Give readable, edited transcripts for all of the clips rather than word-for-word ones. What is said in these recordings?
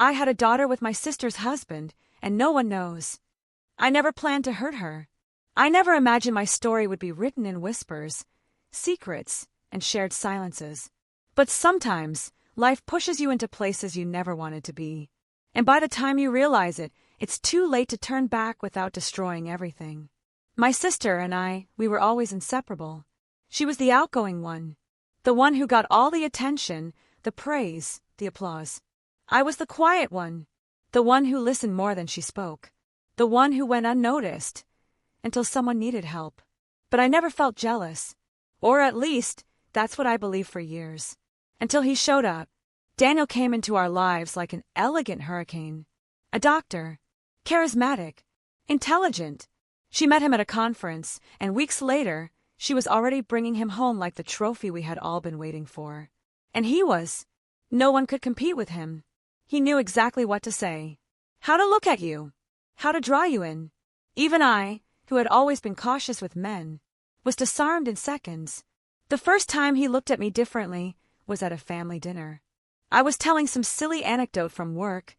I had a daughter with my sister's husband, and no one knows. I never planned to hurt her. I never imagined my story would be written in whispers, secrets, and shared silences. But sometimes, life pushes you into places you never wanted to be. And by the time you realize it, it's too late to turn back without destroying everything. My sister and I, we were always inseparable. She was the outgoing one, the one who got all the attention, the praise, the applause. I was the quiet one, the one who listened more than she spoke, the one who went unnoticed until someone needed help. But I never felt jealous, or at least, that's what I believed for years. Until he showed up. Daniel came into our lives like an elegant hurricane. A doctor, charismatic, intelligent. She met him at a conference, and weeks later, she was already bringing him home like the trophy we had all been waiting for. And no one could compete with him. He knew exactly what to say, how to look at you, how to draw you in. Even I, who had always been cautious with men, was disarmed in seconds. The first time he looked at me differently was at a family dinner. I was telling some silly anecdote from work,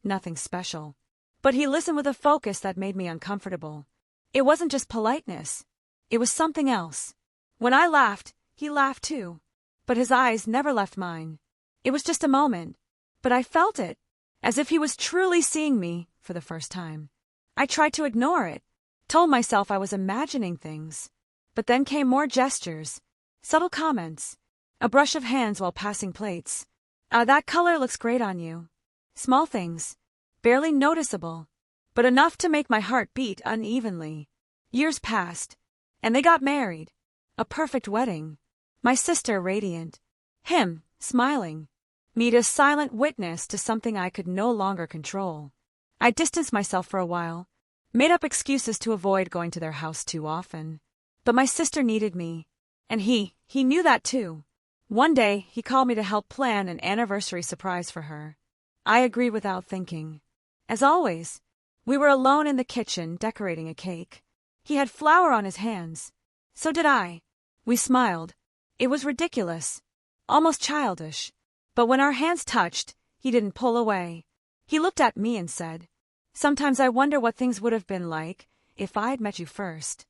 nothing special. But he listened with a focus that made me uncomfortable. It wasn't just politeness. It was something else. When I laughed, he laughed too. But his eyes never left mine. It was just a moment. But I felt it, as if he was truly seeing me for the first time. I tried to ignore it, told myself I was imagining things. But then came more gestures, subtle comments, a brush of hands while passing plates. That color looks great on you. Small things, barely noticeable, but enough to make my heart beat unevenly. Years passed, and they got married. A perfect wedding. My sister radiant. Him, smiling. Me a silent witness to something I could no longer control. I distanced myself for a while, made up excuses to avoid going to their house too often. But my sister needed me, and he knew that too. One day, he called me to help plan an anniversary surprise for her. I agreed without thinking. As always, we were alone in the kitchen decorating a cake. He had flour on his hands. So did I. We smiled. It was ridiculous, almost childish. But when our hands touched, he didn't pull away. He looked at me and said, "Sometimes I wonder what things would have been like if I'd met you first."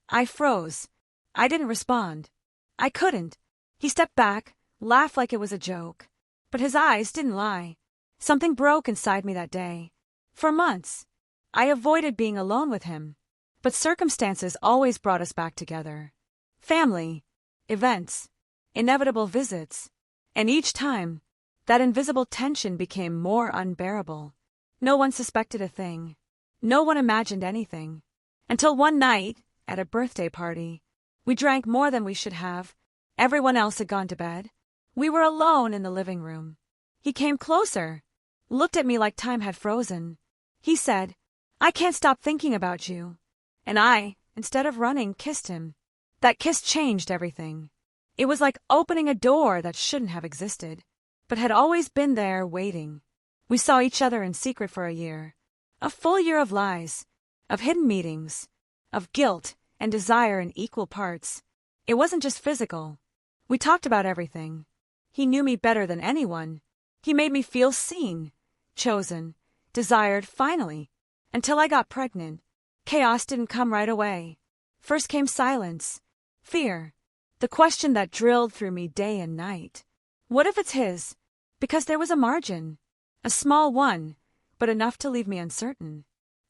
I froze. I didn't respond. I couldn't. He stepped back, laughed like it was a joke. But his eyes didn't lie. Something broke inside me that day. For months, I avoided being alone with him. But circumstances always brought us back together. Family, events, inevitable visits. And each time, that invisible tension became more unbearable. No one suspected a thing. No one imagined anything. Until one night, at a birthday party, we drank more than we should have. Everyone else had gone to bed. We were alone in the living room. He came closer, looked at me like time had frozen. He said, "I can't stop thinking about you." And I, instead of running, kissed him. That kiss changed everything. It was like opening a door that shouldn't have existed, but had always been there waiting. We saw each other in secret for a year. A full year of lies, of hidden meetings, of guilt and desire in equal parts. It wasn't just physical. We talked about everything. He knew me better than anyone. He made me feel seen, chosen, desired finally. Until I got pregnant. Chaos didn't come right away. First came silence, fear, the question that drilled through me day and night. What if it's his? Because there was a margin. A small one, but enough to leave me uncertain.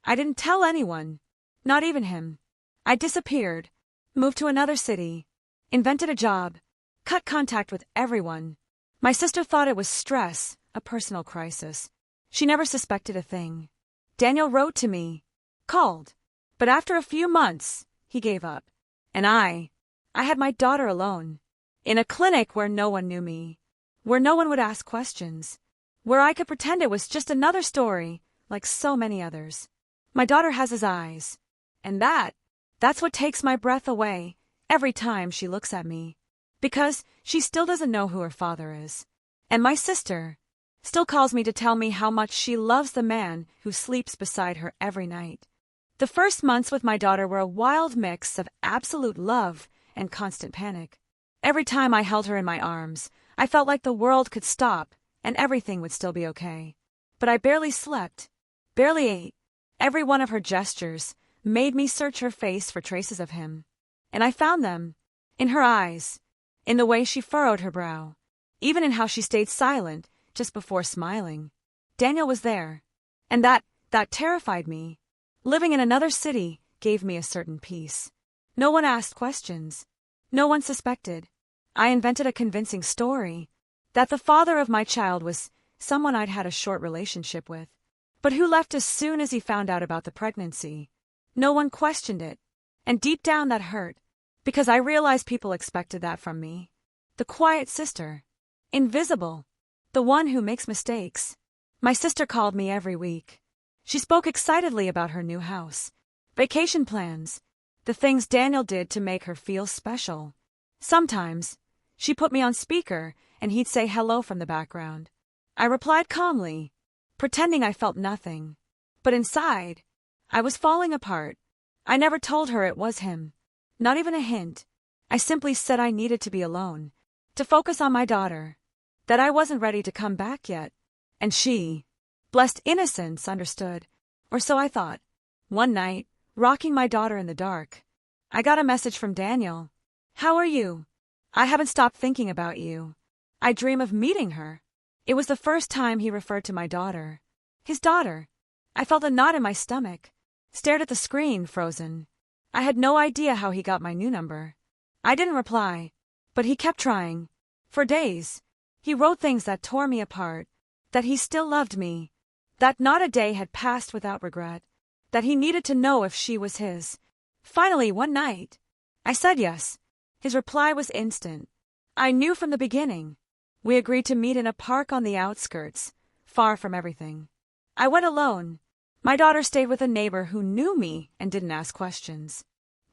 I didn't tell anyone, not even him. I disappeared, moved to another city, invented a job, cut contact with everyone. My sister thought it was stress, a personal crisis. She never suspected a thing. Daniel wrote to me, called, but after a few months, he gave up. And I had my daughter alone, in a clinic where no one knew me, where no one would ask questions, where I could pretend it was just another story, like so many others. My daughter has his eyes, and that's what takes my breath away every time she looks at me, because she still doesn't know who her father is. And my sister still calls me to tell me how much she loves the man who sleeps beside her every night. The first months with my daughter were a wild mix of absolute love and constant panic. Every time I held her in my arms, I felt like the world could stop and everything would still be okay. But I barely slept, barely ate. Every one of her gestures made me search her face for traces of him. And I found them. In her eyes, in the way she furrowed her brow, even in how she stayed silent just before smiling. Daniel was there. And that terrified me. Living in another city gave me a certain peace. No one asked questions. No one suspected. I invented a convincing story that the father of my child was someone I'd had a short relationship with, but who left as soon as he found out about the pregnancy. No one questioned it. And deep down that hurt, because I realized people expected that from me. The quiet sister. Invisible. The one who makes mistakes. My sister called me every week. She spoke excitedly about her new house, vacation plans, the things Daniel did to make her feel special. Sometimes, she put me on speaker and he'd say hello from the background. I replied calmly, pretending I felt nothing. But inside, I was falling apart. I never told her it was him. Not even a hint. I simply said I needed to be alone, to focus on my daughter, that I wasn't ready to come back yet. And she, blessed innocence, understood. Or so I thought. One night, rocking my daughter in the dark, I got a message from Daniel. "How are you? I haven't stopped thinking about you. I dream of meeting her." It was the first time he referred to my daughter. His daughter. I felt a knot in my stomach. Stared at the screen, frozen. I had no idea how he got my new number. I didn't reply, but he kept trying. For days, he wrote things that tore me apart, that he still loved me, that not a day had passed without regret, that he needed to know if she was his. Finally, one night, I said yes. His reply was instant. I knew from the beginning. We agreed to meet in a park on the outskirts, far from everything. I went alone. My daughter stayed with a neighbor who knew me and didn't ask questions.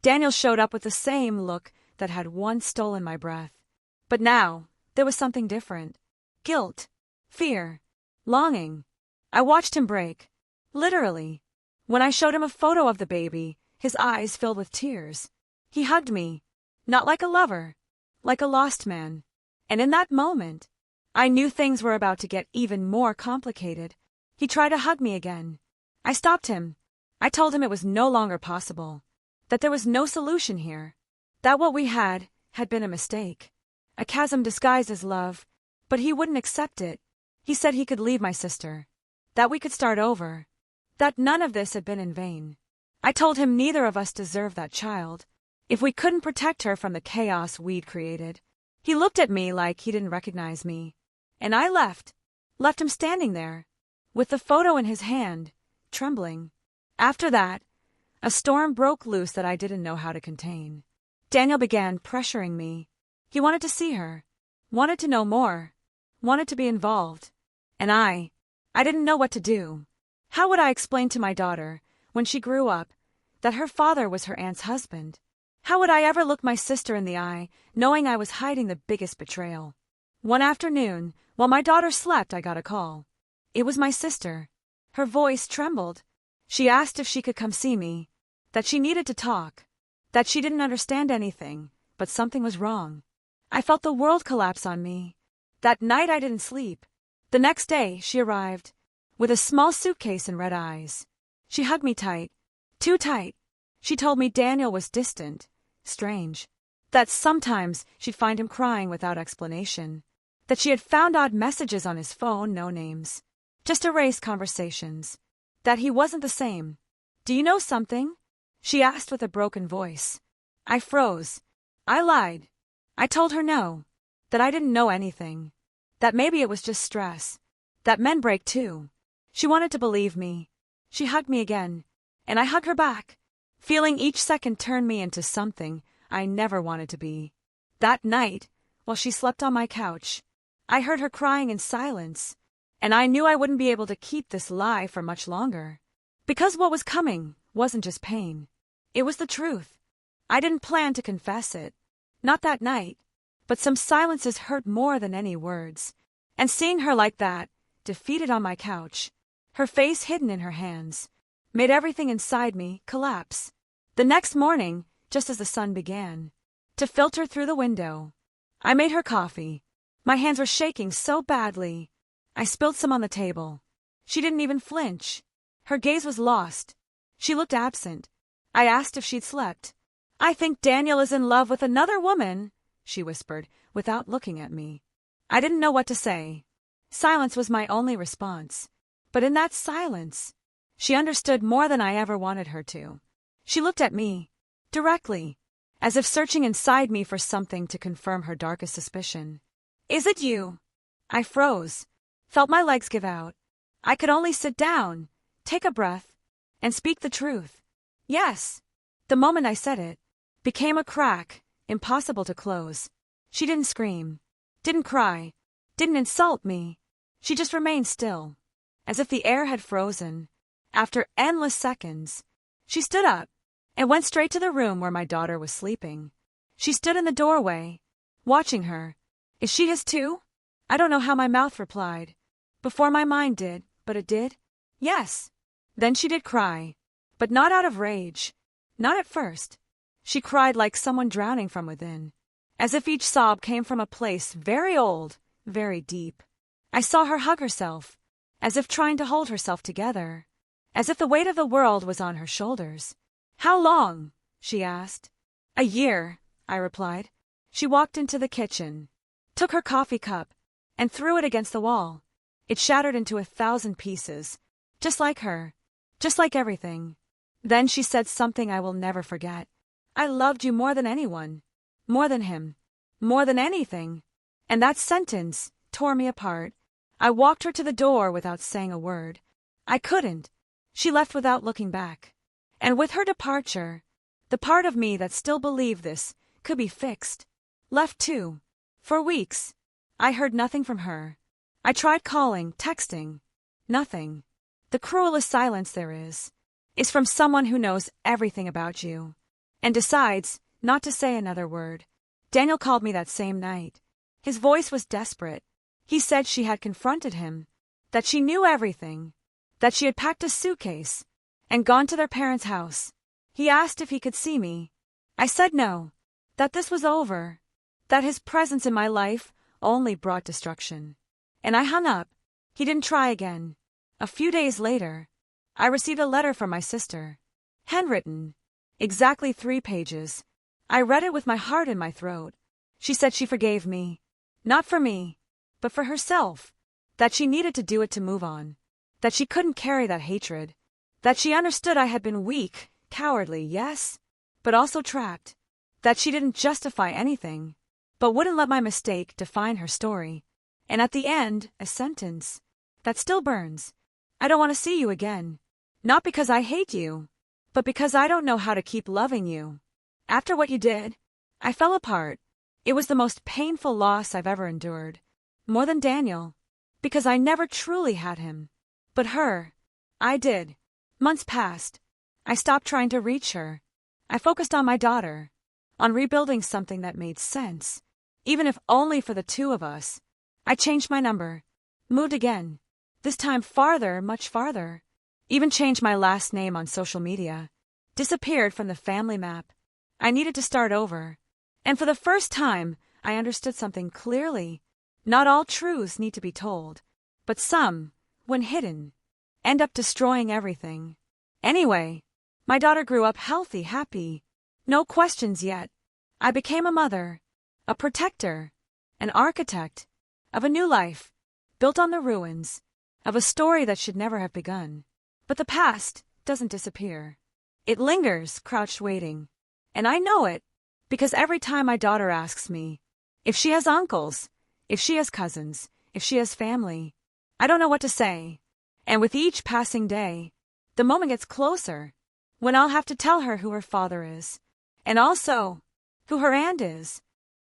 Daniel showed up with the same look that had once stolen my breath. But now, there was something different. Guilt, fear, longing. I watched him break. Literally. When I showed him a photo of the baby, his eyes filled with tears. He hugged me. Not like a lover, like a lost man. And in that moment, I knew things were about to get even more complicated. He tried to hug me again. I stopped him. I told him it was no longer possible, that there was no solution here, that what we had been a mistake, a chasm disguised as love, but he wouldn't accept it. He said he could leave my sister, that we could start over, that none of this had been in vain. I told him neither of us deserved that child, if we couldn't protect her from the chaos we'd created. He looked at me like he didn't recognize me, and I left him standing there, with the photo in his hand, trembling. After that, a storm broke loose that I didn't know how to contain. Daniel began pressuring me. He wanted to see her, wanted to know more, wanted to be involved. And I didn't know what to do. How would I explain to my daughter, when she grew up, that her father was her aunt's husband? How would I ever look my sister in the eye, knowing I was hiding the biggest betrayal? One afternoon, while my daughter slept, I got a call. It was my sister. Her voice trembled. She asked if she could come see me, that she needed to talk, that she didn't understand anything, but something was wrong. I felt the world collapse on me. That night I didn't sleep. The next day, she arrived, with a small suitcase and red eyes. She hugged me tight, too tight. She told me Daniel was distant, strange, that sometimes she'd find him crying without explanation, that she had found odd messages on his phone, no names, just erased conversations, that he wasn't the same. "Do you know something?" she asked with a broken voice. I froze. I lied. I told her no, that I didn't know anything, that maybe it was just stress, that men break too. She wanted to believe me. She hugged me again, and I hugged her back, feeling each second turn me into something I never wanted to be. That night, while she slept on my couch, I heard her crying in silence, and I knew I wouldn't be able to keep this lie for much longer. Because what was coming wasn't just pain. It was the truth. I didn't plan to confess it. Not that night. But some silences hurt more than any words. And seeing her like that, defeated on my couch, her face hidden in her hands, made everything inside me collapse. The next morning, just as the sun began to filter through the window, I made her coffee. My hands were shaking so badly, I spilled some on the table. She didn't even flinch. Her gaze was lost. She looked absent. I asked if she'd slept. "I think Daniel is in love with another woman," she whispered, without looking at me. I didn't know what to say. Silence was my only response. But in that silence, she understood more than I ever wanted her to. She looked at me, directly, as if searching inside me for something to confirm her darkest suspicion. "Is it you?" I froze, felt my legs give out. I could only sit down, take a breath, and speak the truth. Yes. The moment I said it, became a crack, impossible to close. She didn't scream, didn't cry, didn't insult me. She just remained still, as if the air had frozen. After endless seconds, she stood up and went straight to the room where my daughter was sleeping. She stood in the doorway, watching her. "Is she his too?" I don't know how my mouth replied. Before my mind did, but it did. Yes. Then she did cry, but not out of rage. Not at first. She cried like someone drowning from within, as if each sob came from a place very old, very deep. I saw her hug herself, as if trying to hold herself together, as if the weight of the world was on her shoulders. "How long?" she asked. "A year," I replied. She walked into the kitchen, took her coffee cup, and threw it against the wall. It shattered into 1,000 pieces, just like her, just like everything. Then she said something I will never forget. "I loved you more than anyone, more than him, more than anything." And that sentence tore me apart. I walked her to the door without saying a word. I couldn't. She left without looking back. And with her departure, the part of me that still believed this could be fixed left too. For weeks, I heard nothing from her. I tried calling, texting. Nothing. The cruelest silence there is from someone who knows everything about you and decides not to say another word. Daniel called me that same night. His voice was desperate. He said she had confronted him, that she knew everything, that she had packed a suitcase and gone to their parents' house. He asked if he could see me. I said no, that this was over, that his presence in my life only brought destruction. And I hung up. He didn't try again. A few days later, I received a letter from my sister. Handwritten. Exactly 3 pages. I read it with my heart in my throat. She said she forgave me. Not for me, but for herself. That she needed to do it to move on. That she couldn't carry that hatred. That she understood I had been weak, cowardly, yes, but also trapped. That she didn't justify anything, but wouldn't let my mistake define her story. And at the end, a sentence that still burns. "I don't want to see you again. Not because I hate you, but because I don't know how to keep loving you. After what you did, I fell apart. It was the most painful loss I've ever endured. More than Daniel, because I never truly had him. But her, I did. Months passed. I stopped trying to reach her. I focused on my daughter, on rebuilding something that made sense, even if only for the two of us. I changed my number, moved again, this time farther, much farther. Even changed my last name on social media. Disappeared from the family map. I needed to start over. And for the first time, I understood something clearly. Not all truths need to be told, but some, when hidden, end up destroying everything. Anyway, my daughter grew up healthy, happy. No questions yet. I became a mother, a protector, an architect, of a new life, built on the ruins, of a story that should never have begun. But the past doesn't disappear. It lingers, crouched waiting. And I know it, because every time my daughter asks me if she has uncles, if she has cousins, if she has family, I don't know what to say. And with each passing day, the moment gets closer, when I'll have to tell her who her father is, and also who her aunt is.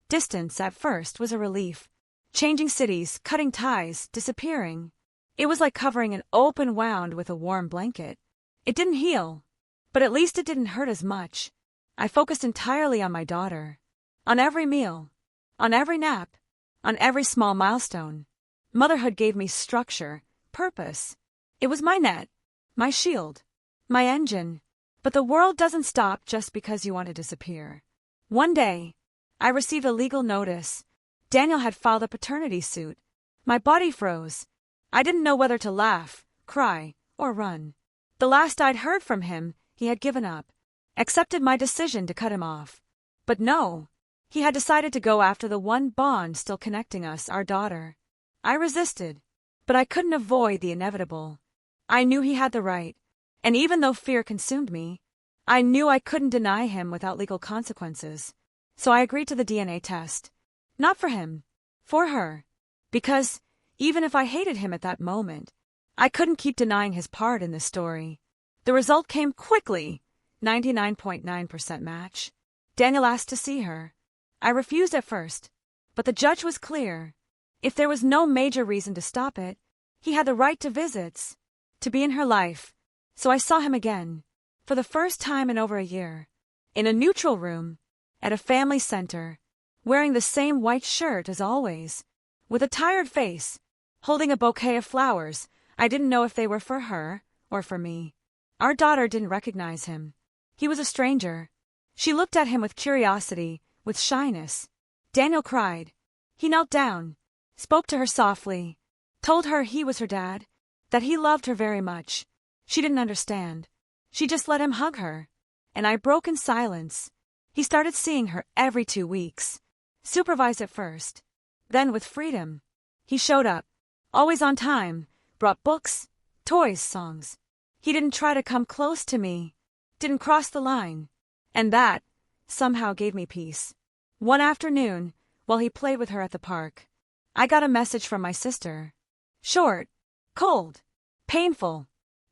Distance at first was a relief. Changing cities, cutting ties, disappearing. It was like covering an open wound with a warm blanket. It didn't heal, but at least it didn't hurt as much. I focused entirely on my daughter, on every meal, on every nap, on every small milestone. Motherhood gave me structure, purpose. It was my net, my shield, my engine. But the world doesn't stop just because you want to disappear. One day, I received a legal notice. Daniel had filed a paternity suit. My body froze. I didn't know whether to laugh, cry, or run. The last I'd heard from him, he had given up, accepted my decision to cut him off. But no, he had decided to go after the one bond still connecting us, our daughter. I resisted, but I couldn't avoid the inevitable. I knew he had the right, and even though fear consumed me, I knew I couldn't deny him without legal consequences. So I agreed to the DNA test. Not for him, for her. Because, even if I hated him at that moment, I couldn't keep denying his part in this story. The result came quickly, 99.9% match. Daniel asked to see her. I refused at first, but the judge was clear. If there was no major reason to stop it, he had the right to visits, to be in her life. So I saw him again, for the first time in over a year, in a neutral room, at a family center, wearing the same white shirt as always, with a tired face, holding a bouquet of flowers. I didn't know if they were for her or for me. Our daughter didn't recognize him. He was a stranger. She looked at him with curiosity, with shyness. Daniel cried. He knelt down, spoke to her softly, told her he was her dad, that he loved her very much. She didn't understand. She just let him hug her, and I broke in silence. He started seeing her every 2 weeks, supervised at first, then with freedom. He showed up, always on time, brought books, toys, songs. He didn't try to come close to me, didn't cross the line, and that somehow gave me peace. One afternoon, while he played with her at the park, I got a message from my sister. Short, cold, painful.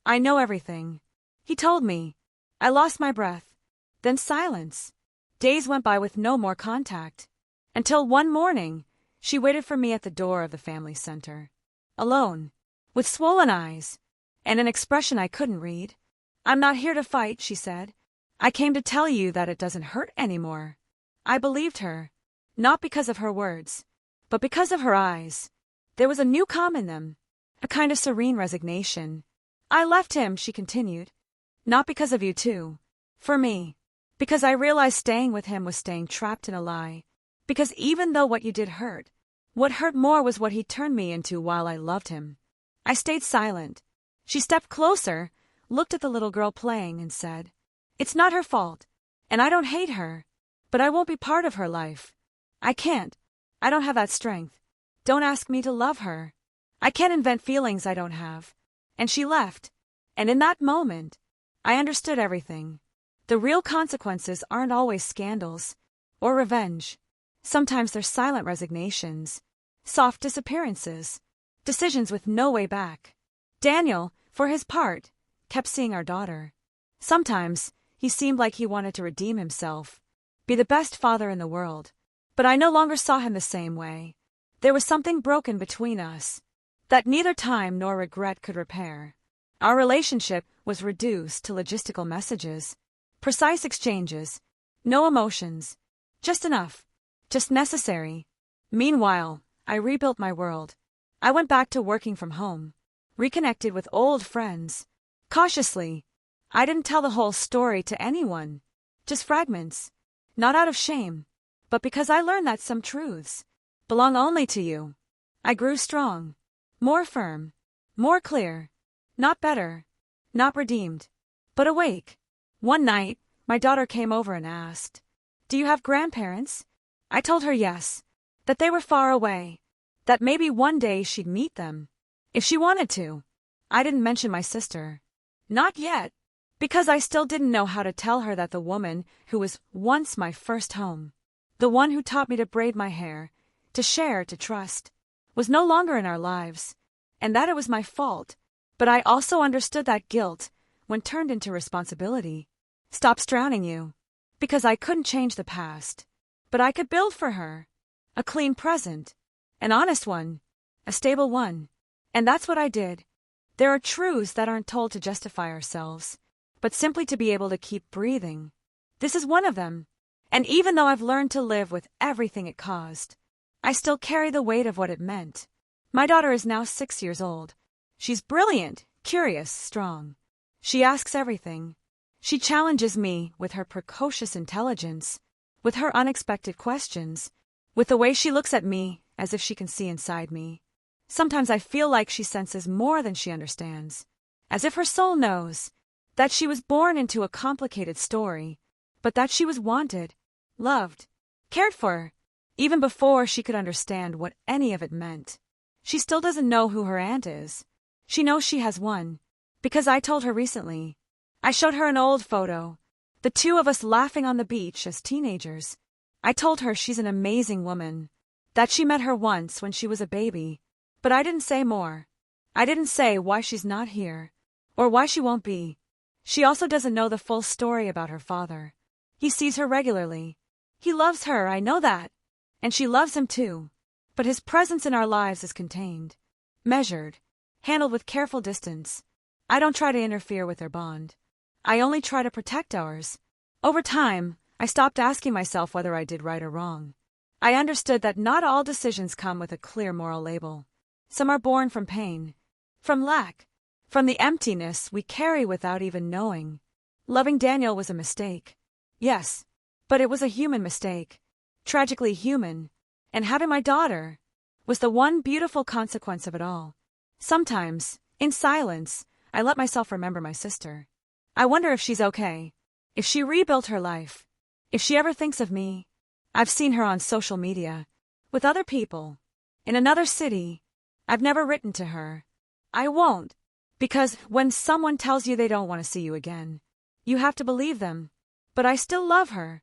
I know everything. He told me. I lost my breath. Then silence. Days went by with no more contact. Until one morning, she waited for me at the door of the family center. Alone, with swollen eyes, and an expression I couldn't read. I'm not here to fight, she said. I came to tell you that it doesn't hurt anymore. I believed her, not because of her words, but because of her eyes. There was a new calm in them, a kind of serene resignation. I left him, she continued, not because of you two, for me, because I realized staying with him was staying trapped in a lie, because even though what you did hurt, what hurt more was what he turned me into while I loved him. I stayed silent. She stepped closer, looked at the little girl playing, and said, It's not her fault, and I don't hate her, but I won't be part of her life. I can't. I don't have that strength. Don't ask me to love her. I can't invent feelings I don't have. And she left. And in that moment, I understood everything. The real consequences aren't always scandals or revenge. Sometimes they're silent resignations, soft disappearances, decisions with no way back. Daniel, for his part, kept seeing our daughter. Sometimes he seemed like he wanted to redeem himself, be the best father in the world. But I no longer saw him the same way. There was something broken between us that neither time nor regret could repair. Our relationship was reduced to logistical messages, precise exchanges, no emotions, just enough, just necessary. Meanwhile, I rebuilt my world. I went back to working from home, reconnected with old friends. Cautiously, I didn't tell the whole story to anyone, just fragments, not out of shame, but because I learned that some truths belong only to you. I grew strong, more firm, more clear, not better, not redeemed, but awake. One night, my daughter came over and asked, Do you have grandparents? I told her yes, that they were far away, that maybe one day she'd meet them, if she wanted to. I didn't mention my sister. Not yet, because I still didn't know how to tell her that the woman who was once my first home, the one who taught me to braid my hair, to share, to trust, was no longer in our lives, and that it was my fault. But I also understood that guilt, when turned into responsibility, stops drowning you. Because I couldn't change the past, but I could build for her a clean present, an honest one, a stable one. And that's what I did. There are truths that aren't told to justify ourselves, but simply to be able to keep breathing. This is one of them. And even though I've learned to live with everything it caused, I still carry the weight of what it meant. My daughter is now 6 years old. She's brilliant, curious, strong. She asks everything. She challenges me with her precocious intelligence, with her unexpected questions, with the way she looks at me as if she can see inside me. Sometimes I feel like she senses more than she understands, as if her soul knows that she was born into a complicated story, but that she was wanted, loved, cared for, even before she could understand what any of it meant. She still doesn't know who her aunt is. She knows she has one, because I told her recently. I showed her an old photo, the two of us laughing on the beach as teenagers. I told her she's an amazing woman, that she met her once when she was a baby, but I didn't say more. I didn't say why she's not here, or why she won't be. She also doesn't know the full story about her father. He sees her regularly. He loves her, I know that. And she loves him too. But his presence in our lives is contained, measured, handled with careful distance. I don't try to interfere with their bond. I only try to protect ours. Over time, I stopped asking myself whether I did right or wrong. I understood that not all decisions come with a clear moral label. Some are born from pain, from lack, from the emptiness we carry without even knowing. Loving Daniel was a mistake. Yes, but it was a human mistake. Tragically human. And having my daughter was the one beautiful consequence of it all. Sometimes, in silence, I let myself remember my sister. I wonder if she's okay, if she rebuilt her life, if she ever thinks of me. I've seen her on social media, with other people, in another city. I've never written to her. I won't, because when someone tells you they don't want to see you again, you have to believe them. But I still love her,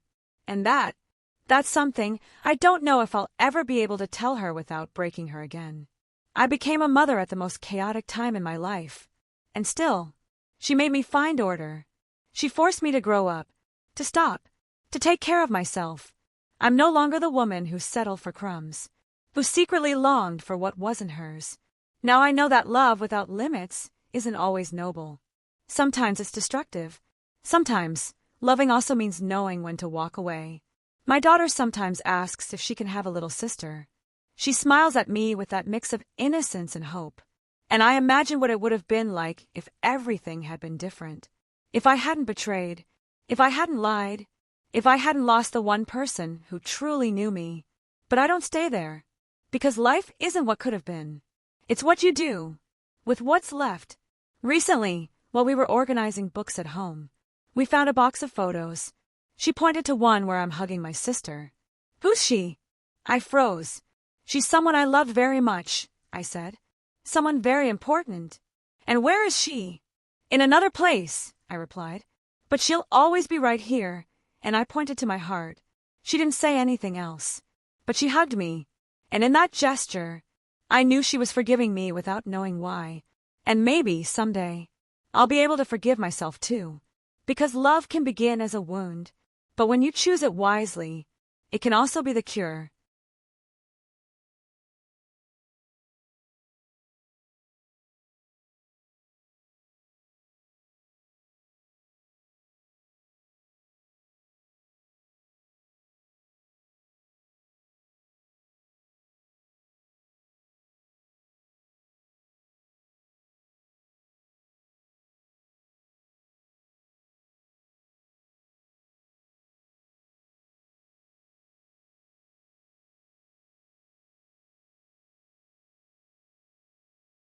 and that's something I don't know if I'll ever be able to tell her without breaking her again. I became a mother at the most chaotic time in my life, and still, she made me find order. She forced me to grow up, to stop, to take care of myself. I'm no longer the woman who settled for crumbs, who secretly longed for what wasn't hers. Now I know that love without limits isn't always noble. Sometimes it's destructive. Sometimes, loving also means knowing when to walk away. My daughter sometimes asks if she can have a little sister. She smiles at me with that mix of innocence and hope. And I imagine what it would have been like if everything had been different. If I hadn't betrayed, if I hadn't lied, if I hadn't lost the one person who truly knew me. But I don't stay there, because life isn't what could have been. It's what you do with what's left. Recently, while we were organizing books at home, we found a box of photos. She pointed to one where I'm hugging my sister. Who's she? I froze. She's someone I loved very much, I said. Someone very important. And where is she? In another place, I replied. But she'll always be right here. And I pointed to my heart. She didn't say anything else, but she hugged me. And in that gesture, I knew she was forgiving me without knowing why. And maybe, someday, I'll be able to forgive myself too. Because love can begin as a wound, but when you choose it wisely, it can also be the cure.